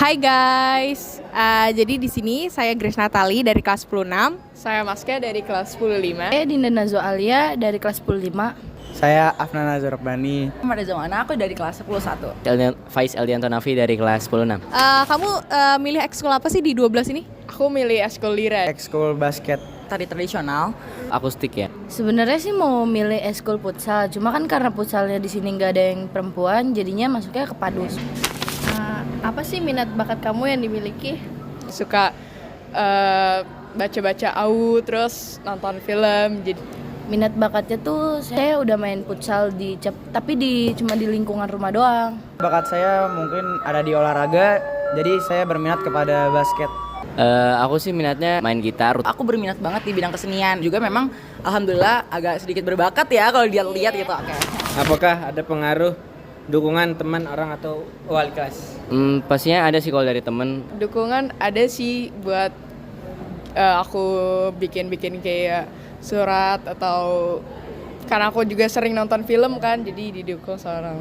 Hai guys, jadi di sini saya Grace Natali dari kelas 106. Saya Maska dari kelas 105. Saya Dinda Nazo Alia dari kelas 105. Saya Afnan Azhar Rabbani. Pada Zamana, aku dari kelas 101. Faiz Eldianto Nafi dari kelas 106. Kamu milih ekskul apa sih di 12 ini? Aku milih ekskul liret. Ekskul basket. Tari tradisional. Akustik ya. Sebenarnya sih mau milih ekskul futsal, cuma kan karena futsalnya di sini nggak ada yang perempuan, jadinya masuknya ke Padus. Apa sih minat bakat kamu yang dimiliki? Suka baca-baca AU, terus nonton film. Jadi Minat bakatnya tuh saya udah main futsal tapi cuma di lingkungan rumah doang. Bakat saya mungkin ada di olahraga, jadi saya berminat kepada basket. Aku sih minatnya main gitar. Aku berminat banget di bidang kesenian. Juga memang alhamdulillah agak sedikit berbakat ya kalau dilihat gitu. Oke. Apakah ada pengaruh dukungan teman orang atau wali kelas? Pastinya ada sih kalau dari temen. dukungan ada sih buat aku bikin kayak surat atau karena aku juga sering nonton film kan, jadi didukung seorang.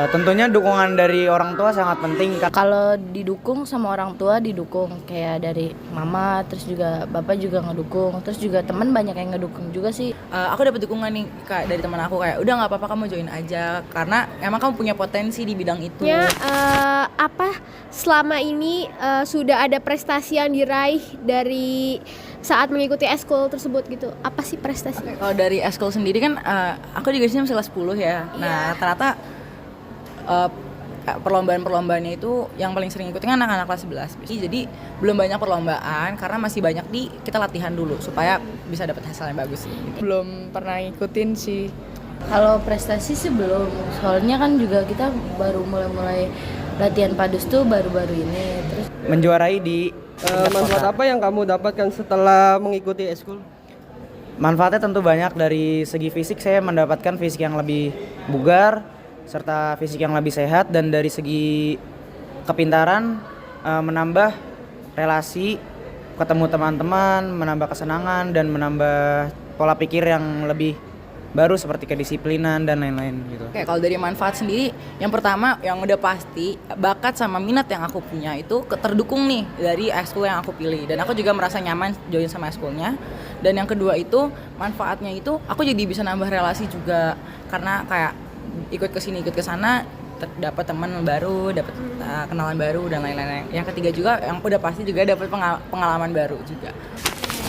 Tentunya dukungan dari orang tua sangat penting. Kalau didukung sama orang tua didukung kayak dari mama, terus juga bapak juga ngedukung, terus juga teman banyak yang ngedukung juga sih. Aku dapat dukungan nih kayak dari teman aku kayak udah nggak apa-apa kamu join aja karena emang kamu punya potensi di bidang itu. Apa selama ini sudah ada prestasi yang diraih dari saat mengikuti eskul tersebut gitu? Apa sih prestasi? Kalau dari eskul sendiri kan aku juga di sini masih kelas 10 ya. Nah, ternyata perlombaan-perlombaannya itu yang paling sering ikutin kan anak-anak kelas 11. Jadi belum banyak perlombaan karena masih banyak kita latihan dulu supaya bisa dapat hasil yang bagus gitu. Belum pernah ngikutin sih. Kalau prestasi sih belum. Soalnya kan juga kita baru mulai latihan Padus tuh baru-baru ini. Terus Menjuarai di Manfaat apa yang kamu dapatkan setelah mengikuti eskul? manfaatnya tentu banyak. Dari segi fisik saya mendapatkan fisik yang lebih bugar serta fisik yang lebih sehat, dan dari segi kepintaran menambah relasi, ketemu teman-teman, menambah kesenangan dan menambah pola pikir yang lebih baru seperti kedisiplinan dan lain-lain gitu. Oke, kalau dari manfaat sendiri, yang pertama yang udah pasti bakat sama minat yang aku punya itu terdukung nih dari ekskul yang aku pilih, dan aku juga merasa nyaman join sama ekskulnya. Dan yang kedua itu manfaatnya itu aku jadi bisa nambah relasi juga karena kayak ikut kesini ikut kesana dapat teman baru, dapat kenalan baru dan lain-lain. Yang ketiga juga yang udah pasti juga dapat pengalaman baru juga.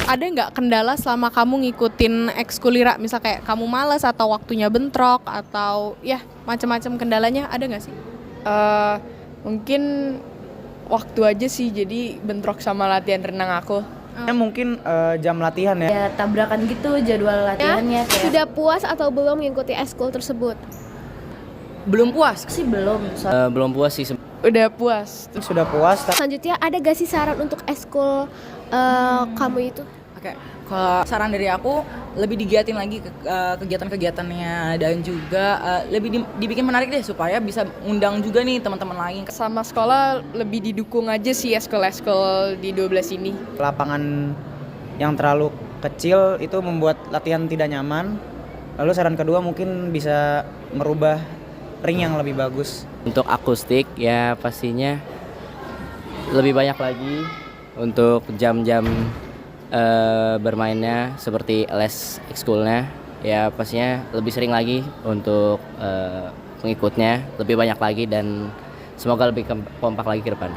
Ada nggak kendala selama kamu ngikutin ekskul lira? Misal kayak kamu malas atau waktunya bentrok atau ya macam-macam kendalanya, ada nggak sih? Mungkin waktu aja sih, jadi bentrok sama latihan renang aku. Mungkin jam latihan ya. Ya tabrakan gitu jadwal latihannya kayak. Sudah puas atau belum mengikuti ekskul tersebut? Belum puas sih belum. Belum puas sih. Udah puas. Sudah puas. Selanjutnya ada gak sih saran untuk ekskul kamu itu? Oke, kalau saran dari aku lebih digiatin lagi kegiatan-kegiatannya dan juga lebih dibikin menarik deh supaya bisa undang juga nih teman-teman lain. Sama sekolah lebih didukung aja sih eskul-eskul di 12 ini. Lapangan yang terlalu kecil itu membuat latihan tidak nyaman. Lalu saran kedua mungkin bisa merubah ring yang lebih bagus. Untuk akustik ya pastinya lebih banyak lagi untuk jam-jam bermainnya, seperti les ekskulnya ya pastinya lebih sering lagi untuk pengikutnya lebih banyak lagi, dan semoga lebih kompak lagi ke depan.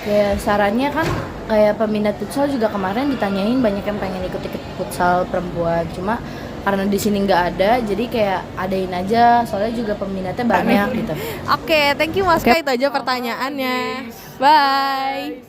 Kayak sarannya kan kayak peminat futsal juga kemarin ditanyain banyak yang pengen ikut futsal perempuan, cuma karena di sini nggak ada, jadi kayak adain aja. Soalnya juga peminatnya banyak gitu. Oke, thank you Mas Ka, itu aja pertanyaannya. Bye.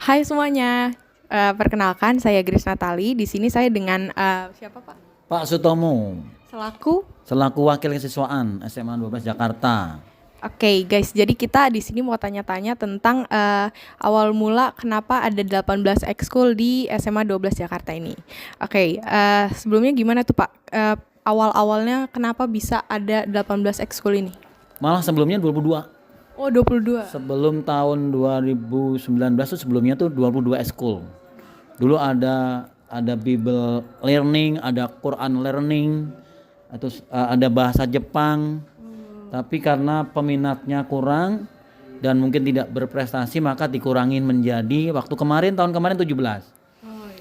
Hai semuanya, perkenalkan saya Grace Natali. Di sini saya dengan siapa Pak? Pak Sutomo, Selaku. selaku Wakil Kesiswaan SMA 12 Jakarta. Oke guys, jadi kita di sini mau tanya-tanya tentang awal mula kenapa ada 18 ekskul di SMA 12 Jakarta ini. Oke, sebelumnya gimana tuh Pak? Awal-awalnya kenapa bisa ada 18 ekskul ini? Malah sebelumnya 22. Oh, 22. Sebelum tahun 2019 tuh sebelumnya tuh 22 ekskul. Dulu ada Bible learning, ada Quran learning, atau ada bahasa Jepang. Tapi karena peminatnya kurang dan mungkin tidak berprestasi, maka dikurangin menjadi tahun kemarin 17.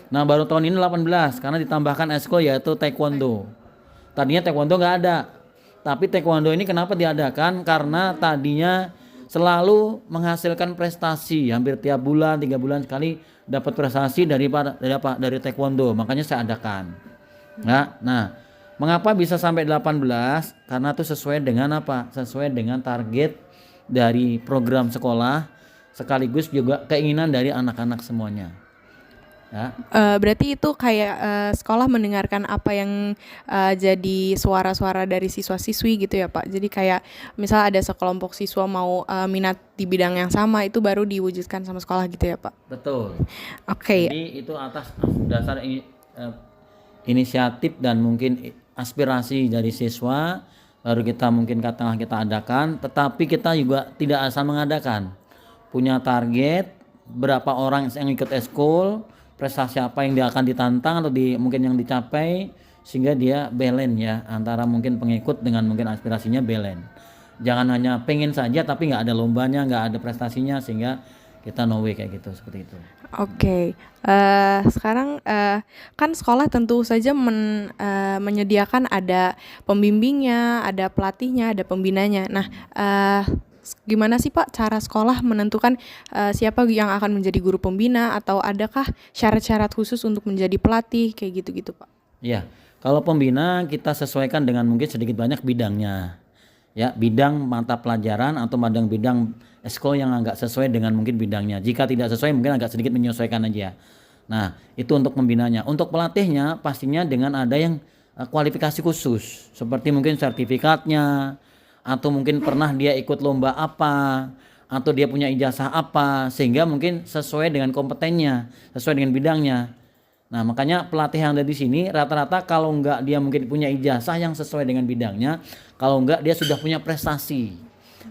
Nah, baru tahun ini 18 karena ditambahkan ekskul yaitu taekwondo. Tadinya taekwondo nggak ada. Tapi taekwondo ini kenapa diadakan? Karena tadinya selalu menghasilkan prestasi, hampir tiap bulan, 3 bulan sekali dapat prestasi dari taekwondo. Makanya saya adakan. Nah, mengapa bisa sampai 18? Karena itu sesuai dengan apa? Sesuai dengan target dari program sekolah, sekaligus juga keinginan dari anak-anak semuanya. Ya. Berarti itu kayak sekolah mendengarkan apa yang jadi suara-suara dari siswa-siswi gitu ya Pak. Jadi kayak misal ada sekelompok siswa mau minat di bidang yang sama, itu baru diwujudkan sama sekolah gitu ya Pak. Betul. Oke. Jadi itu atas dasar inisiatif dan mungkin aspirasi dari siswa, baru kita mungkin katakanlah kita adakan. Tetapi kita juga tidak asal mengadakan, punya target berapa orang yang ikut eskul, prestasi apa yang dia akan ditantang atau mungkin yang dicapai, sehingga dia balance ya antara mungkin pengikut dengan mungkin aspirasinya balance. Jangan hanya pengen saja tapi nggak ada lombanya, nggak ada prestasinya, sehingga kita no way kayak gitu, seperti itu. Oke. Sekarang kan sekolah tentu saja menyediakan ada pembimbingnya, ada pelatihnya, ada pembinanya. Nah, gimana sih Pak cara sekolah menentukan siapa yang akan menjadi guru pembina, atau adakah syarat-syarat khusus untuk menjadi pelatih kayak gitu-gitu Pak? Ya, kalau pembina kita sesuaikan dengan mungkin sedikit banyak bidangnya. Ya, bidang mata pelajaran atau bidang eskul yang agak sesuai dengan mungkin bidangnya. Jika tidak sesuai mungkin agak sedikit menyesuaikan aja. Nah, itu untuk pembinanya. Untuk pelatihnya pastinya dengan ada yang kualifikasi khusus, seperti mungkin sertifikatnya, atau mungkin pernah dia ikut lomba apa, atau dia punya ijazah apa, sehingga mungkin sesuai dengan kompetennya, sesuai dengan bidangnya. Nah, makanya pelatih yang ada di sini rata-rata kalau enggak dia mungkin punya ijazah yang sesuai dengan bidangnya, kalau enggak dia sudah punya prestasi.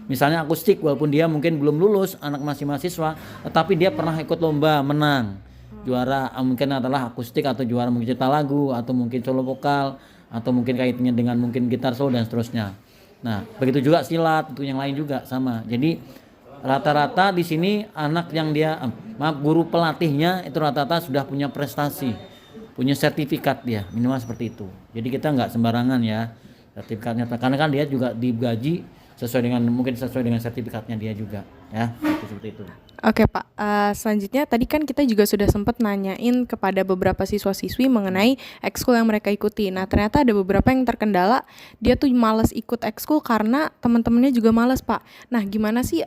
Misalnya akustik, walaupun dia mungkin belum lulus, anak masih mahasiswa, tetapi dia pernah ikut lomba, menang. Juara mungkin adalah akustik, atau juara mungkin cipta lagu, atau mungkin solo vokal, atau mungkin kaitannya dengan mungkin gitar solo dan seterusnya. Nah, begitu juga silat, untuk yang lain juga sama. Jadi rata-rata di sini anak yang guru pelatihnya itu rata-rata sudah punya prestasi, punya sertifikat dia, minimal seperti itu. Jadi kita nggak sembarangan ya sertifikatnya, karena kan dia juga digaji sesuai dengan sertifikatnya dia juga ya, seperti itu. Oke Pak, selanjutnya tadi kan kita juga sudah sempat nanyain kepada beberapa siswa-siswi mengenai ekskul yang mereka ikuti. Nah, ternyata ada beberapa yang terkendala, dia tuh malas ikut ekskul karena teman-temannya juga malas Pak. Nah, gimana sih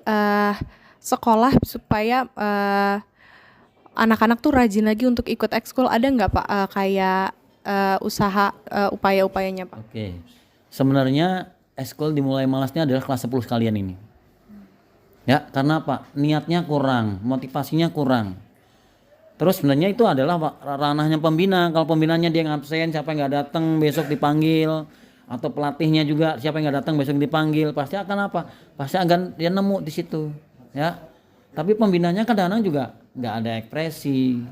sekolah supaya anak-anak tuh rajin lagi untuk ikut ekskul? Ada nggak Pak kayak usaha upaya-upayanya Pak? Oke, sebenarnya ekskul dimulai malasnya adalah kelas 10 sekalian ini. Ya, karena apa? Niatnya kurang, motivasinya kurang. Terus sebenarnya itu adalah ranahnya pembina. Kalau pembinanya dia ngabsen, siapa yang nggak datang besok dipanggil, atau pelatihnya juga siapa yang nggak datang besok dipanggil, pasti akan apa? Pasti akan dia nemu di situ, ya. Tapi pembinanya kadang-kadang juga nggak ada ekspresi,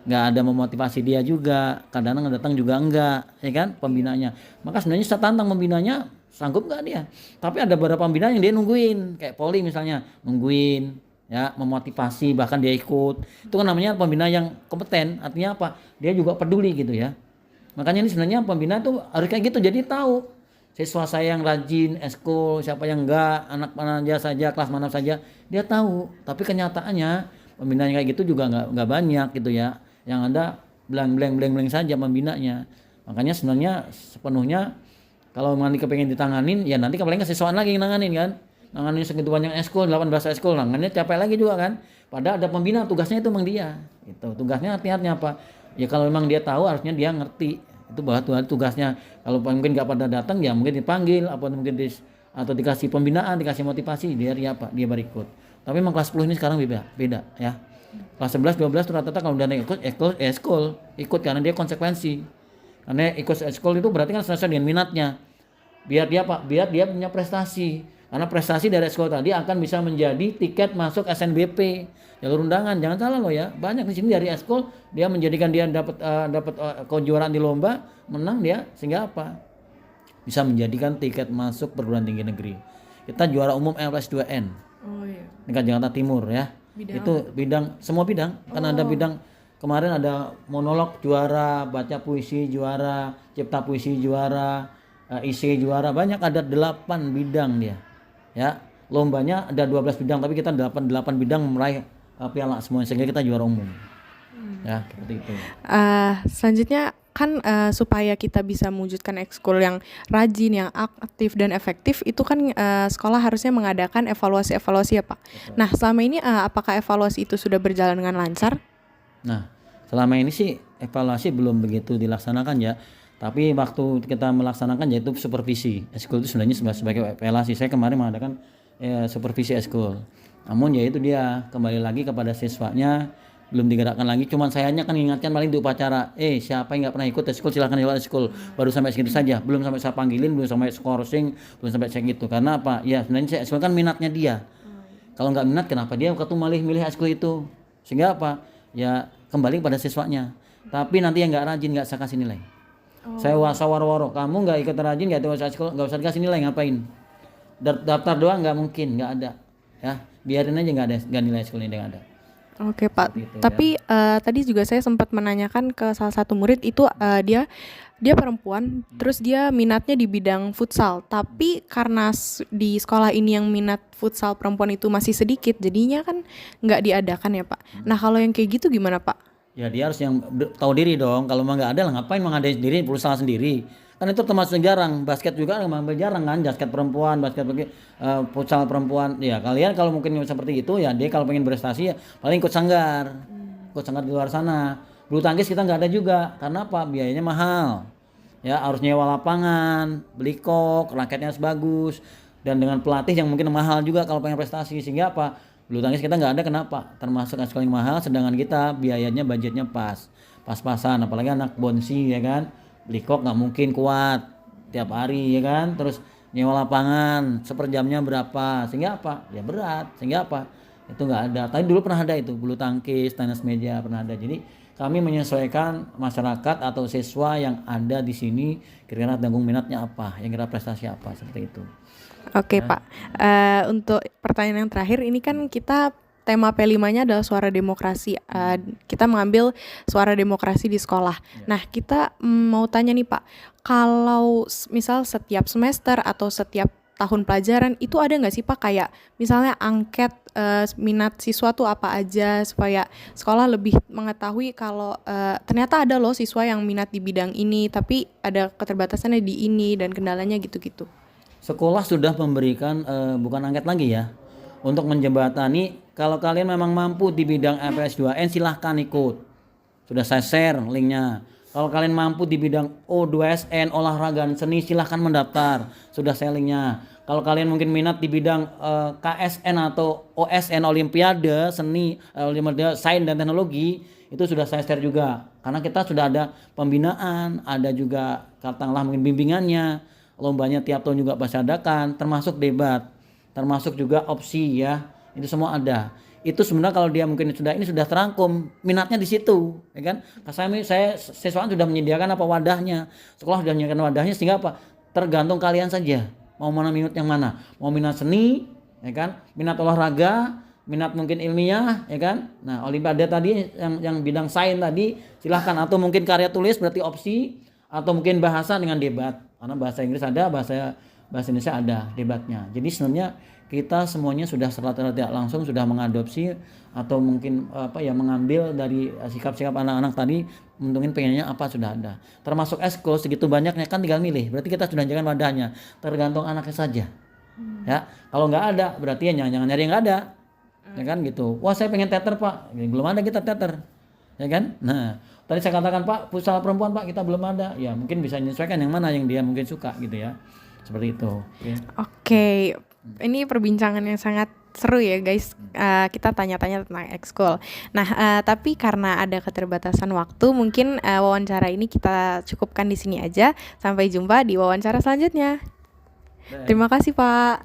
nggak ada memotivasi dia juga. Kadang-kadang datang juga enggak, ya kan? Pembinanya. Maka sebenarnya saya tantang pembinanya, sanggup nggak dia? Tapi ada beberapa pembina yang dia nungguin, kayak Poli misalnya, nungguin, ya, memotivasi, bahkan dia ikut. Itu kan namanya pembina yang kompeten. Artinya apa? Dia juga peduli gitu ya. Makanya ini sebenarnya pembina tuh harus kayak gitu, jadi tahu siswa saya yang rajin eskul, siapa yang enggak, anak mana aja saja, kelas mana saja, dia tahu. Tapi kenyataannya Pembinanya kayak gitu juga nggak banyak gitu ya. Yang ada blank saja pembinanya. Makanya sebenarnya sepenuhnya kalau nanti kepengen ditanganin, ya nanti paling siswaan lagi yang nanganin kan. Nanganin segitu banyak eskul, 18 eskul, nangannya capek lagi juga kan. Padahal ada pembina, tugasnya itu memang dia. Itu tugasnya artinya apa? Ya kalau memang dia tahu harusnya dia ngerti. Itu bahwa tugasnya. Kalau mungkin nggak pada datang ya mungkin dipanggil atau mungkin atau dikasih pembinaan, dikasih motivasi dia apa? Dia berikut. Tapi memang kelas 10 ini sekarang beda ya. Kelas 11, 12 rata-rata kalau udah ikut eskul, ikut karena dia konsekuensi. Karena ikut eskul itu berarti kan sesuai dengan minatnya. Biar dia punya prestasi. Karena prestasi dari eskul tadi akan bisa menjadi tiket masuk SNBP, jalur undangan. Jangan salah loh ya. Banyak di sini dari eskul dia menjadikan dia dapat kejuaraan di lomba, menang dia sehingga apa? Bisa menjadikan tiket masuk perguruan tinggi negeri. Kita juara umum LS2N. Oh iya. Tingkat Jakarta Timur ya. Bidang itu bidang semua bidang. Kan ada bidang kemarin ada monolog juara, baca puisi juara, cipta puisi juara, isi juara, banyak ada 8 bidang dia. Ya, lombanya ada 12 bidang tapi kita 8 bidang meraih piala semua sehingga kita juara umum. Ya, seperti itu. Selanjutnya kan supaya kita bisa mewujudkan ekskul yang rajin, yang aktif dan efektif itu kan sekolah harusnya mengadakan evaluasi ya Pak. Nah selama ini apakah evaluasi itu sudah berjalan dengan lancar? Nah, selama ini sih evaluasi belum begitu dilaksanakan ya. Tapi waktu kita melaksanakan yaitu supervisi. Eskul itu sebenarnya sebagai evaluasi. Saya kemarin mengadakan supervisi eskul. Namun ya itu dia kembali lagi kepada siswanya belum digerakkan lagi. Cuman sayanya kan ingatkan paling di upacara. Siapa yang nggak pernah ikut eskul silakan ikut eskul. Baru sampai segitu saja. Belum sampai saya panggilin, belum sampai skorsing, belum sampai cek gitu. Karena apa? Ya sebenarnya eskul kan minatnya dia. Kalau nggak minat kenapa dia milih eskul itu? Sehingga apa? Ya kembali pada siswanya. Tapi nanti yang nggak rajin nggak saya kasih nilai. Saya war-waro, kamu nggak ikut rajin nggak usah dikasih nilai, ngapain? Daftar doang nggak mungkin, nggak ada, ya biarin aja nggak nilai sekolahnya nggak ada. Oke Pak. Itu, Tapi tadi juga saya sempat menanyakan ke salah satu murid itu dia perempuan, terus dia minatnya di bidang futsal. Tapi karena di sekolah ini yang minat futsal perempuan itu masih sedikit, jadinya kan nggak diadakan ya Pak. Nah kalau yang kayak gitu gimana Pak? Ya dia harus yang tahu diri dong. Kalau memang nggak ada lah ngapain mengadain sendiri, berusaha sendiri. Kan itu termasuk jarang. Basket juga memang jarang kan. Basket perempuan, futsal perempuan. Ya kalian kalau mungkin seperti itu ya dia kalau pengen berprestasi ya paling ikut sanggar. Ikut sanggar di luar sana. Bulu tangkis kita nggak ada juga. Karena apa? Biayanya mahal. Ya harus nyewa lapangan, beli kok, raketnya harus bagus. Dan dengan pelatih yang mungkin mahal juga kalau pengen prestasi. Sehingga apa? Bulu tangkis kita nggak ada, kenapa? Termasuk sekolah yang mahal, sedangkan kita biayanya budgetnya pas-pasan, apalagi anak bonsi ya kan, beli kok nggak mungkin kuat tiap hari ya kan, terus nyewa lapangan seperjamnya berapa, sehingga apa? Ya berat, sehingga apa? Itu nggak ada. Tapi dulu pernah ada itu bulu tangkis, tenis meja pernah ada. Jadi kami menyesuaikan masyarakat atau siswa yang ada di sini kira-kira tanggung minatnya apa, yang kira prestasi apa seperti itu. Oke Pak, untuk pertanyaan yang terakhir ini kan kita tema P5-nya adalah suara demokrasi. Kita mengambil suara demokrasi di sekolah. Nah kita mau tanya nih Pak, kalau misal setiap semester atau setiap tahun pelajaran itu ada nggak sih Pak kayak misalnya angket minat siswa tuh apa aja supaya sekolah lebih mengetahui kalau ternyata ada loh siswa yang minat di bidang ini tapi ada keterbatasannya di ini dan kendalanya gitu-gitu. Sekolah sudah memberikan bukan angket lagi ya, untuk menjembatani kalau kalian memang mampu di bidang LPS2N silahkan ikut. Sudah saya share linknya. Kalau kalian mampu di bidang O2SN olahraga dan seni silahkan mendaftar. Sudah saya linknya. Kalau kalian mungkin minat di bidang KSN atau OSN Olimpiade Seni, Olimpiade Sains dan Teknologi itu sudah saya share juga. Karena kita sudah ada pembinaan, ada juga katakanlah mungkin bimbingannya. Lombanya tiap tahun juga pasti adakan, termasuk debat, termasuk juga opsi ya, itu semua ada. Itu sebenarnya kalau dia mungkin sudah terangkum minatnya di situ, ya kan? Saya siswaan sudah menyediakan apa wadahnya, sekolah sudah menyediakan wadahnya sehingga apa? Tergantung kalian saja mau mana minat yang mana, mau minat seni, ya kan? Minat olahraga, minat mungkin ilmiah, ya kan? Nah olimpiade tadi yang bidang sains tadi silahkan, atau mungkin karya tulis berarti opsi, atau mungkin bahasa dengan debat. Karena bahasa Inggris ada, bahasa bahasa Indonesia ada debatnya. Jadi sebenarnya kita semuanya sudah secara tidak langsung sudah mengadopsi atau mungkin mengambil dari sikap-sikap anak-anak tadi, mungkin pengennya apa sudah ada. Termasuk eskul segitu banyaknya kan tinggal milih. Berarti kita sudah jangan wadahnya, tergantung anaknya saja. Ya, kalau nggak ada berarti ya jangan nyari yang nggak ada. Ya kan gitu. Wah, saya pengen teater, Pak. Ya, belum ada kita teater. Ya kan? Nah, tadi saya katakan, Pak, futsal perempuan, Pak, kita belum ada. Ya, mungkin bisa menyesuaikan yang mana yang dia mungkin suka gitu ya. Seperti itu. Oke. Oke, ini perbincangan yang sangat seru ya guys. Kita tanya-tanya tentang ekskul. Nah, tapi karena ada keterbatasan waktu, mungkin wawancara ini kita cukupkan di sini aja. Sampai jumpa di wawancara selanjutnya. Terima kasih Pak.